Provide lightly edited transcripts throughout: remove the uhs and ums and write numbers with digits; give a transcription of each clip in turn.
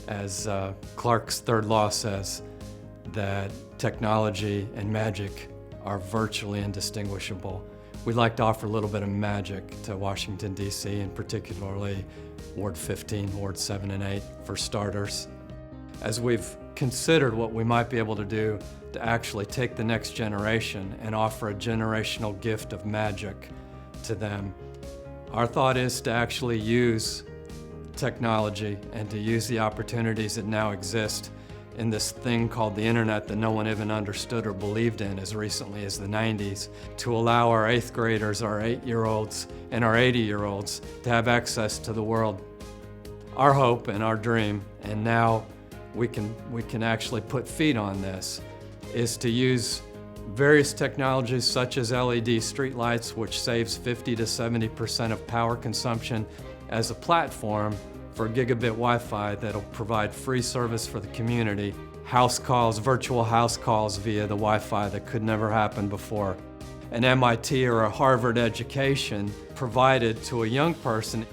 As Clarke's third law says, that technology and magic are virtually indistinguishable. We'd like to offer a little bit of magic to Washington, D.C., and particularly Ward 15, Ward 7 and 8, for starters. As we've considered what we might be able to do to actually take the next generation and offer a generational gift of magic to them, our thought is to actually use technology and to use the opportunities that now exist in this thing called the internet that no one even understood or believed in as recently as the 90s, to allow our 8th graders, our 8-year-olds, and our 80-year-olds to have access to the world. Our hope and our dream, and now we can actually put feet on this, is to use various technologies such as LED streetlights, which saves 50 to 70% of power consumption, as a platform for gigabit Wi-Fi that'll provide free service for the community, house calls, virtual house calls via the Wi-Fi that could never happen before. An MIT or a Harvard education provided to a young person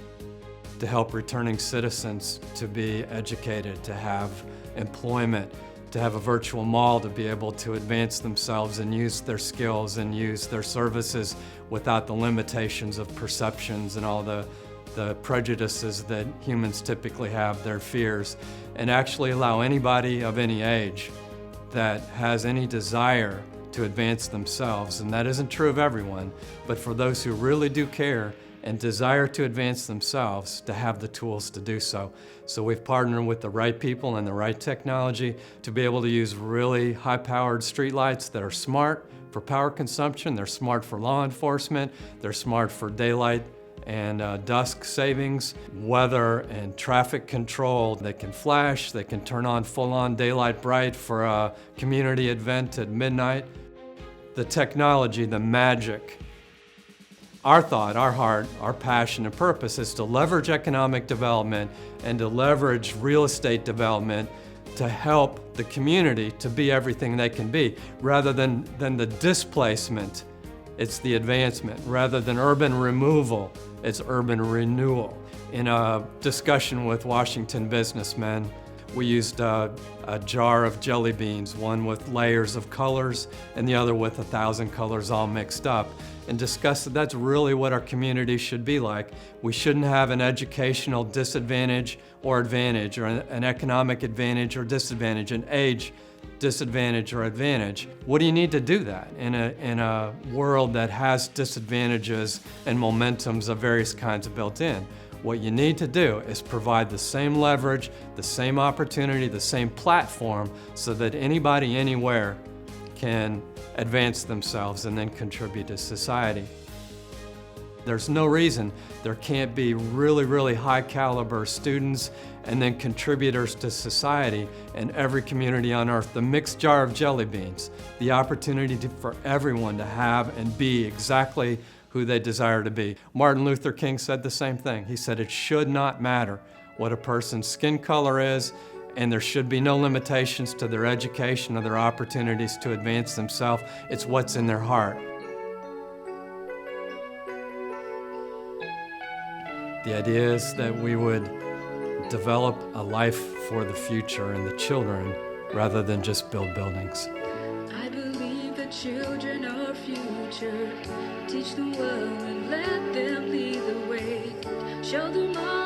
to help returning citizens to be educated, to have employment, to have a virtual mall to be able to advance themselves and use their skills and use their services without the limitations of perceptions and all the prejudices that humans typically have, their fears, and actually allow anybody of any age that has any desire to advance themselves, and that isn't true of everyone, but for those who really do care and desire to advance themselves, to have the tools to do so. So we've partnered with the right people and the right technology to be able to use really high-powered streetlights that are smart for power consumption, they're smart for law enforcement, they're smart for daylight and dusk savings, weather and traffic control. They can flash, they can turn on full-on daylight bright for a community event at midnight. The technology, the magic. Our thought, our heart, our passion and purpose is to leverage economic development and to leverage real estate development to help the community to be everything they can be, rather than the displacement. It's the advancement. Rather than urban removal, it's urban renewal. In a discussion with Washington businessmen, we used a jar of jelly beans, one with layers of colors and the other with 1,000 colors all mixed up, and discussed that that's really what our community should be like. We shouldn't have an educational disadvantage or advantage, or an economic advantage or disadvantage, an age disadvantage or advantage. What do you need to do that in a world that has disadvantages and momentums of various kinds built in? What you need to do is provide the same leverage, the same opportunity, the same platform, so that anybody, anywhere can advance themselves and then contribute to society. There's no reason there can't be really, really high caliber students and then contributors to society in every community on earth. The mixed jar of jelly beans, the opportunity for everyone to have and be exactly who they desire to be. Martin Luther King said the same thing. He said it should not matter what a person's skin color is, and there should be no limitations to their education or their opportunities to advance themselves. It's what's in their heart. The idea is that we would develop a life for the future and the children rather than just build buildings. I believe the children are future. Teach them well and let them lead the way. Show them all